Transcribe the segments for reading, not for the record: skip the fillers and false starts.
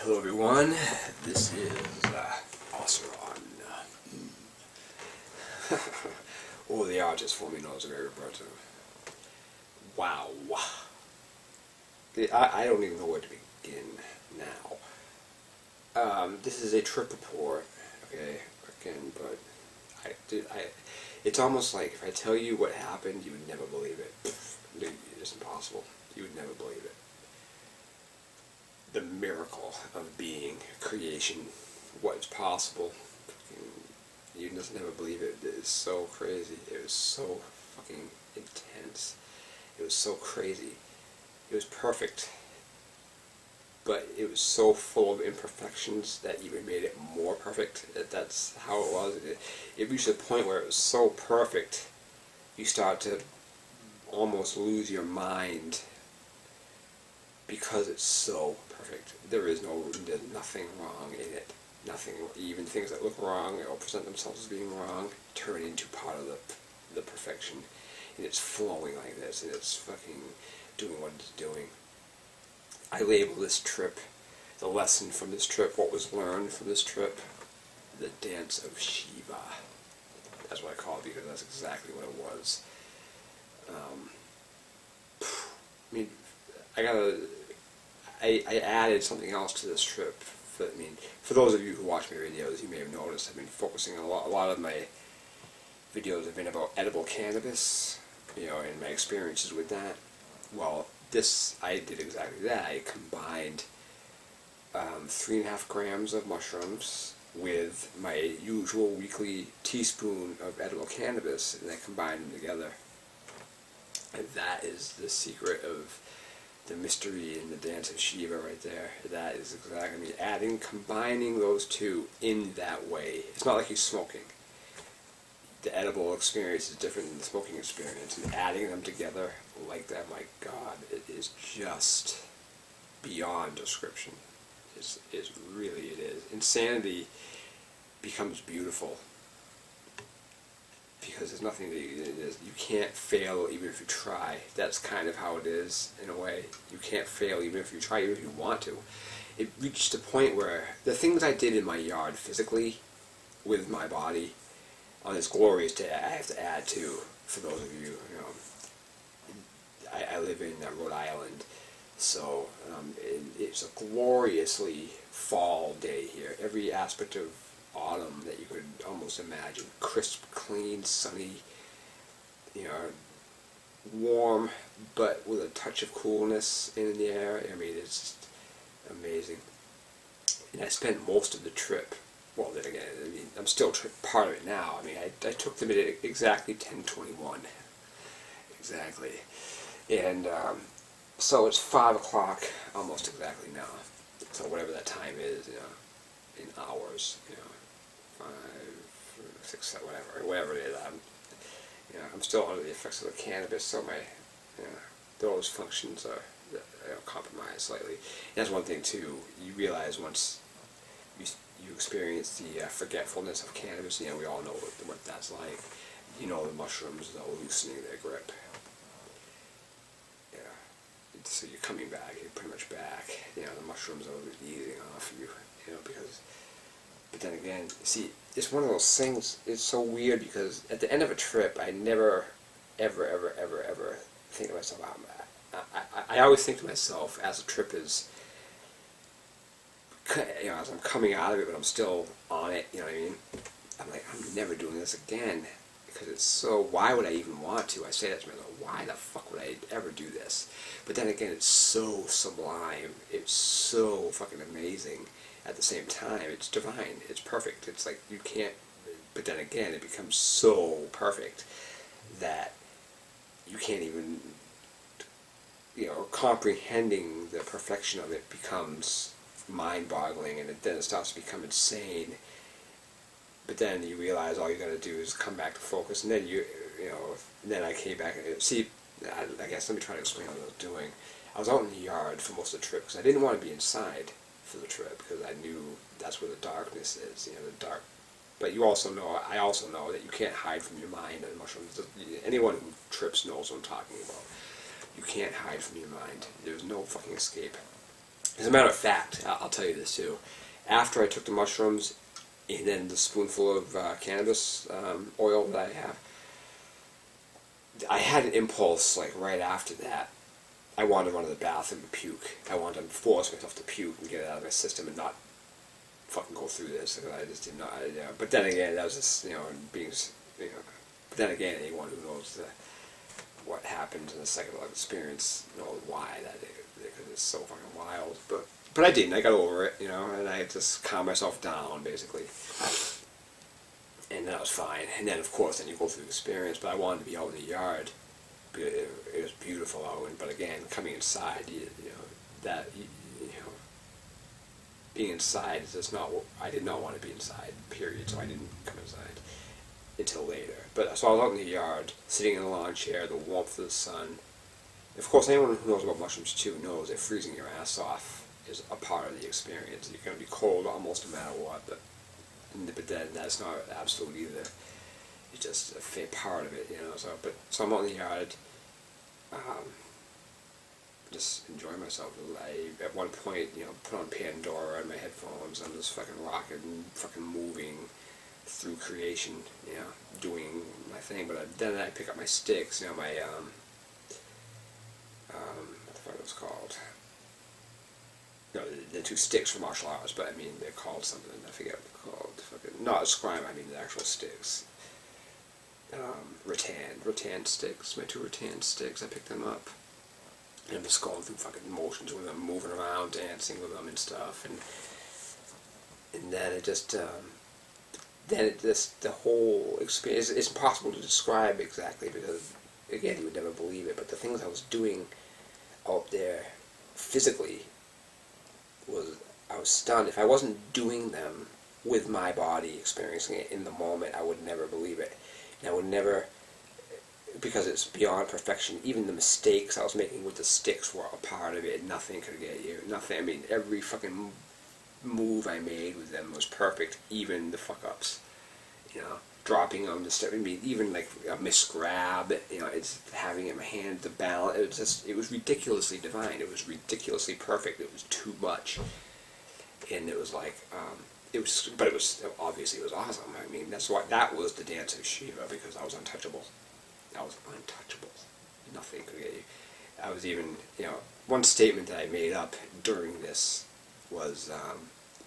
Hello everyone, this is Osron, or the artist formerly known as Gary Roberto. Wow. I don't even know where to begin now. This is a trip report, okay, again, but it's almost like if I tell you what happened, you would never believe it. It's impossible. You would never believe it. The miracle of being, creation, what's possible. You just never believe it. It is so crazy. It was so fucking intense. It was so crazy. It was perfect. But it was so full of imperfections that even made it more perfect. That's how it was. It reached a point where it was so perfect, you start to almost lose your mind because it's so perfect. There's nothing wrong in it. Nothing, even things that look wrong or present themselves as being wrong, turn into part of the perfection. And it's flowing like this, and it's fucking doing what it's doing. I label this trip, the lesson from this trip, what was learned from this trip, the Dance of Shiva. That's what I call it, because that's exactly what it was. I added something else to this trip. For those of you who watch my videos, you may have noticed I've been focusing a lot of my videos have been about edible cannabis, and my experiences with that. Well, I did exactly that. I combined 3.5 grams of mushrooms with my usual weekly teaspoon of edible cannabis, and I combined them together. And that is the secret of the mystery in the Dance of Shiva right there. That is exactly, combining those two in that way. It's not like you're smoking. The edible experience is different than the smoking experience, and adding them together like that, my God, it is just beyond description. It is. Insanity becomes beautiful. Because there's nothing that you can't fail even if you try. That's kind of how it is, in a way. You can't fail even if you try, even if you want to. It reached a point where the things I did in my yard physically, with my body, on this glorious day, I have to add to, for those of you, I live in Rhode Island, so it's a gloriously fall day here. Every aspect of autumn that you could almost imagine. Crisp, clean, sunny, warm, but with a touch of coolness in the air. It's just amazing. And I spent most of the trip, well, then again, I'm still part of it now. I took them at exactly 10:21. Exactly. And so it's 5 o'clock, almost exactly now. So whatever that time is, in hours, 5, 6, 7, whatever it is. I'm still under the effects of the cannabis, so my those functions are compromised slightly. And that's one thing too. You realize once you experience the forgetfulness of cannabis. We all know what that's like. The mushrooms are loosening their grip. So you're coming back. You're pretty much back. The mushrooms are easing off you. But then again, see, it's one of those things, it's so weird because at the end of a trip, I never, ever think to myself, I always think to myself, as the trip is, as I'm coming out of it, but I'm still on it, I'm like, I'm never doing this again, because it's so, why would I even want to? I say that to myself, why the fuck would I ever do this? But then again, it's so sublime, it's so fucking amazing. At the same time, it's divine, it's perfect, it's like you can't, but then again, it becomes so perfect that you can't even, comprehending the perfection of it becomes mind-boggling, and then it starts to become insane. But then you realize all you gotta do is come back to focus, and then then I came back, see, I guess let me try to explain what I was doing. I was out in the yard for most of the trip, because I didn't want to be inside for the trip, because I knew that's where the darkness is, the dark. But I also know that you can't hide from your mind on mushrooms. Anyone who trips knows what I'm talking about. You can't hide from your mind. There's no fucking escape. As a matter of fact, I'll tell you this too. After I took the mushrooms, and then the spoonful of cannabis oil that I had an impulse, like, right after that. I wanted to run to the bathroom and puke. I wanted to force myself to puke and get it out of my system and not fucking go through this. I just did not. But then again, that was just, being, but then again, anyone who knows what happens in a psychedelic experience knows why that, because it's so fucking wild. But I didn't. I got over it, and I just calmed myself down, basically. And then I was fine. And then, of course, then you go through the experience. But I wanted to be out in the yard. It was beautiful out, but again, coming inside, being inside is just not. I did not want to be inside. Period. So I didn't come inside until later. But so I was out in the yard, sitting in a lawn chair, the warmth of the sun. Of course, anyone who knows about mushrooms too knows that freezing your ass off is a part of the experience. You're going to be cold almost no matter what, but then that's not absolute either. It's just a part of it, So I'm out in the yard, just enjoying myself. I, at one point, put on Pandora and my headphones. I'm just fucking rocking, fucking moving through creation, doing my thing. But then I pick up my sticks, my what the fuck it was called? No, the two sticks for martial arts, but I mean they're called something. I forget what they're called. Fucking, not a scribe. I mean the actual sticks. Rattan sticks. My 2 rattan sticks. I picked them up, and I'm just going through fucking motions with them, moving around, dancing with them and stuff, and then it just. The whole experience. It's impossible to describe exactly because, again, you would never believe it. But the things I was doing out there physically I was stunned. If I wasn't doing them with my body, experiencing it in the moment, I would never believe it. And I would never, because it's beyond perfection. Even the mistakes I was making with the sticks were a part of it. Nothing could get you. Nothing. I mean, every fucking move I made with them was perfect. Even the fuck-ups. Dropping them, I mean, even like a misgrab, it's having it in my hand, the balance, it was ridiculously divine, it was ridiculously perfect, it was too much, and it was like, obviously it was awesome. I mean, that's why, that was the Dance of Shiva, because I was untouchable. Nothing could get you. I was even, one statement that I made up during this was,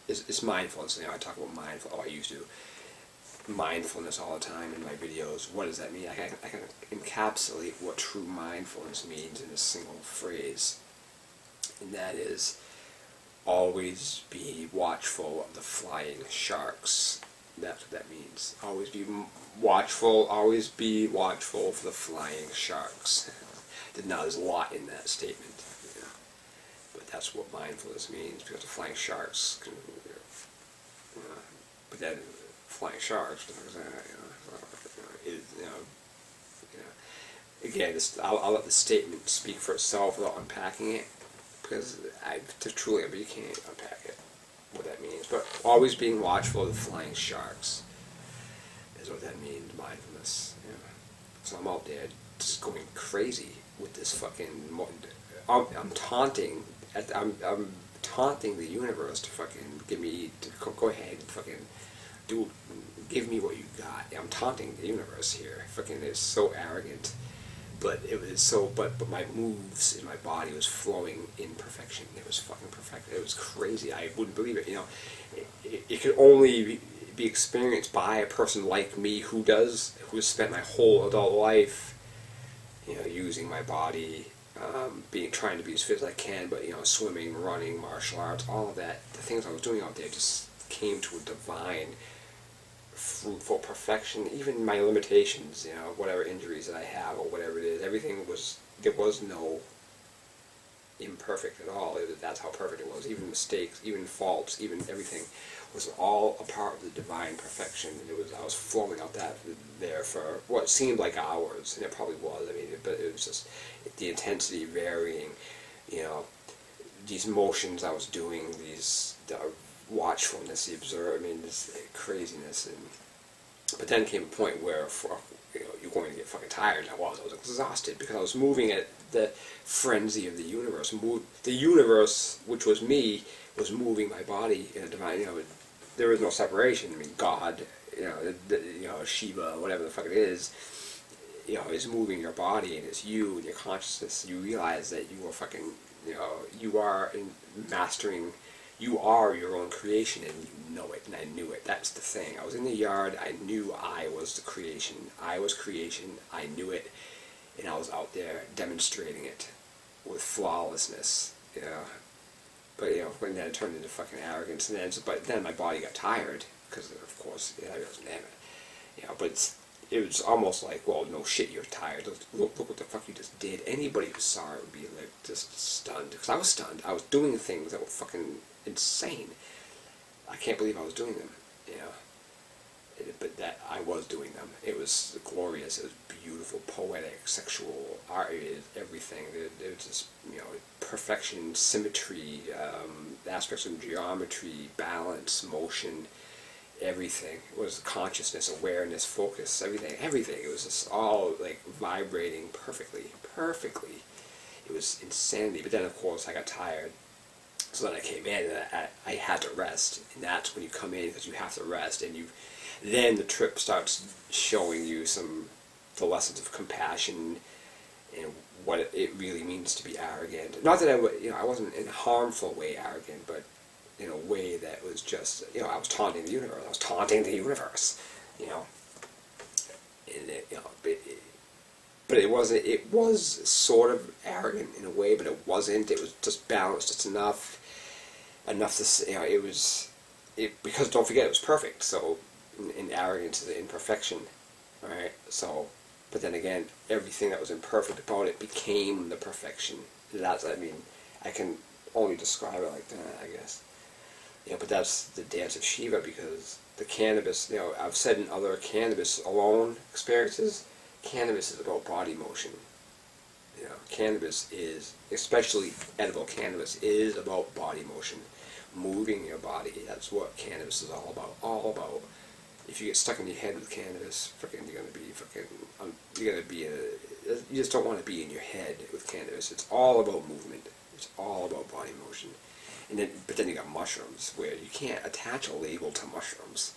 is mindfulness. I talk about mindfulness, I used to. Mindfulness all the time in my videos. What does that mean? I can encapsulate what true mindfulness means in a single phrase, and that is always be watchful of the flying sharks. That's what that means. Always be watchful for the flying sharks. Now there's a lot in that statement, but that's what mindfulness means, because the flying sharks can, but then flying sharks, again, I'll let the statement speak for itself without unpacking it, because you can't unpack it, what that means. But always being watchful of the flying sharks is what that means, mindfulness. So I'm out there just going crazy with this fucking. I'm taunting the universe to fucking go ahead and fucking. Give me what you got. I'm taunting the universe here. Fucking, it's so arrogant, but it was so. But my moves in my body was flowing in perfection. It was fucking perfect. It was crazy. I wouldn't believe it. It could only be experienced by a person like me who has spent my whole adult life, using my body, trying to be as fit as I can. But swimming, running, martial arts, all of that. The things I was doing out there just came to a divine, fruitful perfection. Even my limitations, whatever injuries that I have or whatever it is, there was no imperfect at all. That's how perfect it was. Even mistakes, even faults, even everything was all a part of the divine perfection. And I was flowing out there for what seemed like hours, and it probably was. I mean, but it was just the intensity varying. These motions I was doing, the watchfulness, the this craziness, but then came a point where, you're going to get fucking tired. And I was exhausted because I was moving at the frenzy of the universe. The universe, which was me, was moving my body in a divine, there is no separation. I mean, God, Shiva, whatever the fuck it is moving your body, and it's you and your consciousness. You realize that you are fucking, you are mastering, you are your own creation, and you know it, and I knew it. That's the thing. I was in the yard, I knew I was the creation. I was creation, I knew it, and I was out there demonstrating it with flawlessness, But, when then it turned into fucking arrogance, and but then my body got tired, because of course, I was never, but it was almost like, well, no shit, you're tired. Look what the fuck you just did. Anybody who saw it would be like just stunned. Because I was stunned. I was doing things that were fucking insane. I can't believe I was doing them. But that I was doing them. It was glorious. It was beautiful, poetic, sexual, art, everything. It was just perfection, symmetry, aspects of geometry, balance, motion. Everything. It was consciousness, awareness, focus, everything. It was just all like vibrating perfectly. It was insanity. But then of course I got tired, so then I came in and I had to rest, and that's when you come in, because you have to rest, and then the trip starts showing you the lessons of compassion and what it really means to be arrogant. Not that I wasn't in a harmful way arrogant, but in a way that was just, I was taunting the universe. But it wasn't. It was sort of arrogant in a way, but it wasn't. It was just balanced. It's enough to, it was, because don't forget, it was perfect. So, in arrogance is imperfection, right? So, but then again, everything that was imperfect about it became the perfection. I can only describe it like that, I guess. But that's the Dance of Shiva, because the cannabis, I've said in other cannabis alone experiences, cannabis is about body motion. Cannabis is, especially edible cannabis, is about body motion, moving your body. That's what cannabis is all about. If you get stuck in your head with cannabis, you just don't want to be in your head with cannabis. It's all about movement. It's all about body motion. But then you got mushrooms, where you can't attach a label to mushrooms.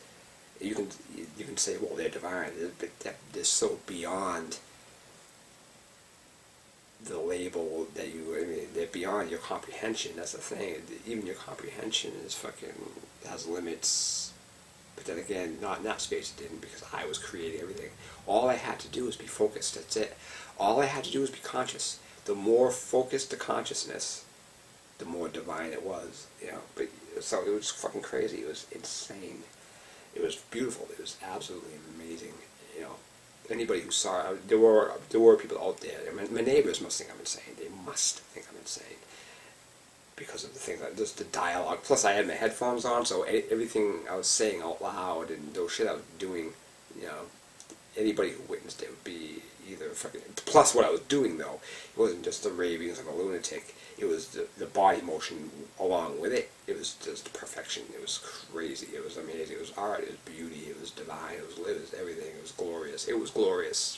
You can say, well, they're divine, but they're so beyond the label that they're beyond your comprehension. That's the thing. Even your comprehension has limits. But then again, not in that space it didn't, because I was creating everything. All I had to do was be focused. That's it. All I had to do was be conscious. The more focused the consciousness, the more divine it was, But so it was fucking crazy. It was insane. It was beautiful. It was absolutely amazing. Anybody who saw it, there were people out there. My neighbors must think I'm insane. They must think I'm insane because of the things, just the dialogue. Plus, I had my headphones on, so everything I was saying out loud and those shit I was doing, anybody who witnessed it would be either fucking. Plus, what I was doing though, it wasn't just the ravings of a lunatic. It was the body motion along with it. It was just perfection. It was crazy. It was amazing. It was art. It was beauty. It was divine. It was everything. It was glorious. It was glorious.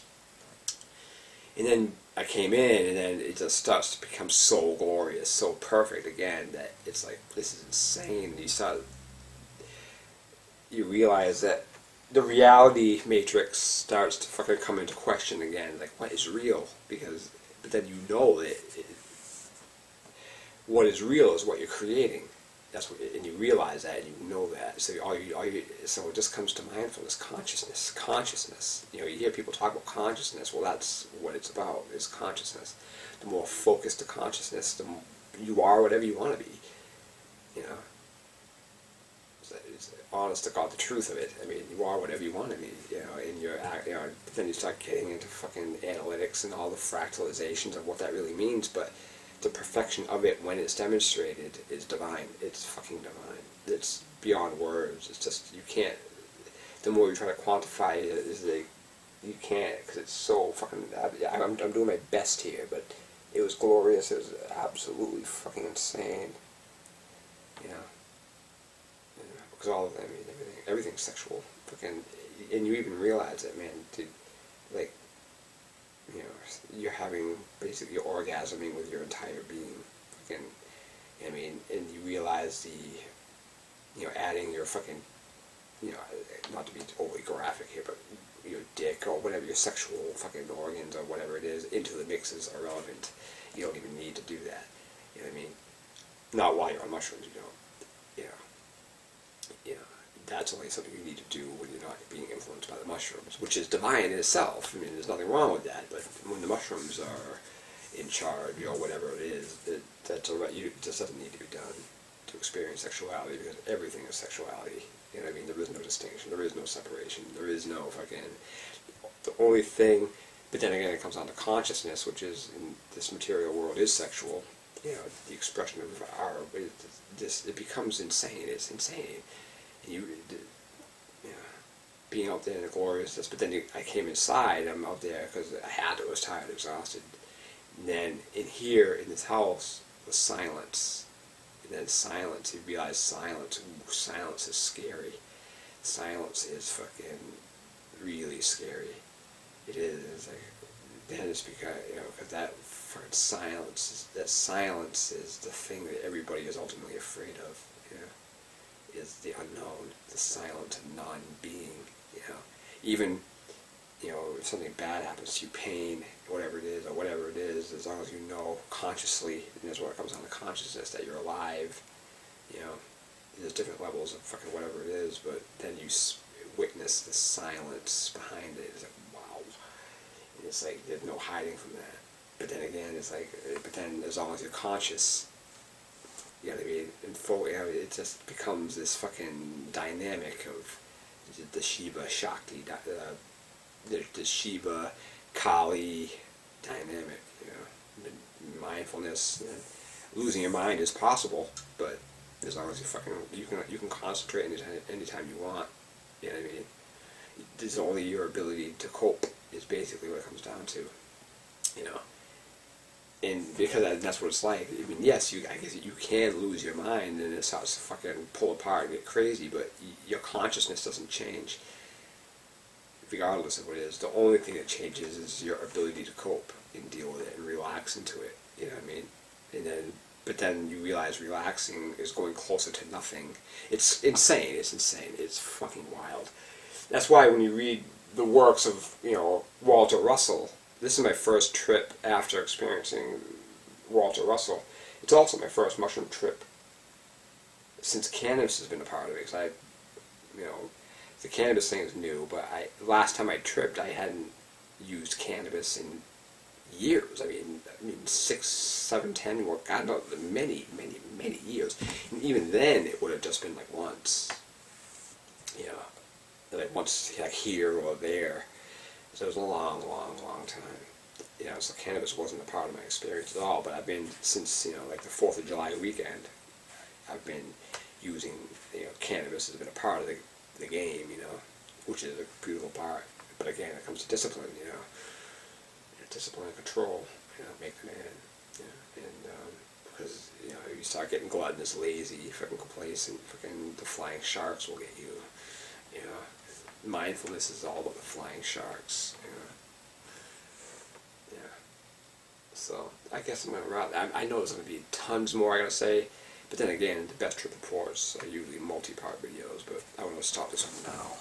And then I came in, and then it just starts to become so glorious, so perfect again, that it's like, this is insane. You realize that the reality matrix starts to fucking come into question again. Like, what is real? But then that what is real is what you're creating. And you realize that, and you know that. So so it just comes to mindfulness, consciousness. You hear people talk about consciousness. Well, that's what it's about, is consciousness. The more focused the consciousness, the more you are whatever you want to be. It's honest to God, the truth of it. You are whatever you want to be. But then you start getting into fucking analytics and all the fractalizations of what that really means. But the perfection of it, when it's demonstrated, is divine. It's fucking divine. It's beyond words. It's just, you can't. The more you try to quantify it, you can't, because it's so fucking. I'm doing my best here, but it was glorious. It was absolutely fucking insane. Because all of them, everything's sexual. Fucking, and you even realize that, man. like, you know, you're having, basically, you're orgasming with your entire being. Fucking, I mean, and you realize the, you know, adding your fucking, you know, not to be overly graphic here, but your dick or whatever, your sexual fucking organs or whatever it is, into the mix is irrelevant. You don't even need to do that. You know what I mean? Not while you're on mushrooms, you don't. You know. You know, that's only something you need to do when you're not being influenced by the mushrooms, which is divine in itself. I mean, there's nothing wrong with that, but when the mushrooms are in charge, or whatever it is, that's alright. It just doesn't need to be done to experience sexuality, because everything is sexuality. You know what I mean? There is no distinction. There is no separation. There is no fucking... The only thing... But then again, it comes down to consciousness, which is, in this material world, is sexual. You know, the expression of our... it becomes insane. It's insane. And you know, being out there in the gloriousness. But then I came inside. I'm out there because I had to. I was tired, exhausted. And then in here, in this house, was silence. And then silence, you realize silence. Ooh, silence is scary. Silence is fucking really scary. It is. It's like, then it's because, you know, because that fucking silence, that silence is the thing that everybody is ultimately afraid of. You know, is the unknown, the silent non-being. You know, even, you know, if something bad happens to you, pain, whatever it is, or whatever it is, as long as you know consciously, and that's what it comes down to, consciousness, that you're alive, you know, there's different levels of fucking whatever it is, but then you witness the silence behind it. It's like, wow. And it's like, there's no hiding from that. But then again, it's like, but then as long as you're conscious, you know what I mean, and fully, you know, it just becomes this fucking dynamic of the Shiva Shakti, the Shiva Kali dynamic, you know, mindfulness. Losing your mind is possible, but as long as you can concentrate anytime you want. You know what I mean? It's only your ability to cope is basically what it comes down to. You know, and because that's what it's like. I mean, yes, I guess you can lose your mind and it starts to fucking pull apart and get crazy, but your consciousness doesn't change, regardless of what it is. The only thing that changes is your ability to cope and deal with it and relax into it. You know what I mean? And then, but then you realize relaxing is going closer to nothing. It's insane. It's insane. It's fucking wild. That's why when you read the works of, you know, Walter Russell, this is my first trip after experiencing Walter Russell. It's also my first mushroom trip since cannabis has been a part of it. Because I, you know, the cannabis thing is new, but last time I tripped, I hadn't used cannabis in years. I mean 6, 7, 10, well, God knows, many years. And even then, it would have just been like once, you know, like once, like here or there. So it was a long time. You know, so cannabis wasn't a part of my experience at all. But I've been since, you know, like the 4th of July weekend. I've been using, you know, cannabis has been a part of the game, you know, which is a beautiful part. But again, it comes to discipline, you know. Discipline and control, you know, make the man, you know, and because, you know, you start getting gluttonous, lazy, fucking complacent, fucking the flying sharks will get you, you know. Mindfulness is all about the flying sharks, you know. Yeah. So I guess I'm gonna wrap. I know there's gonna be tons more I gotta say, but then again, the best trip reports are usually multi-part videos. But I want to stop this one now.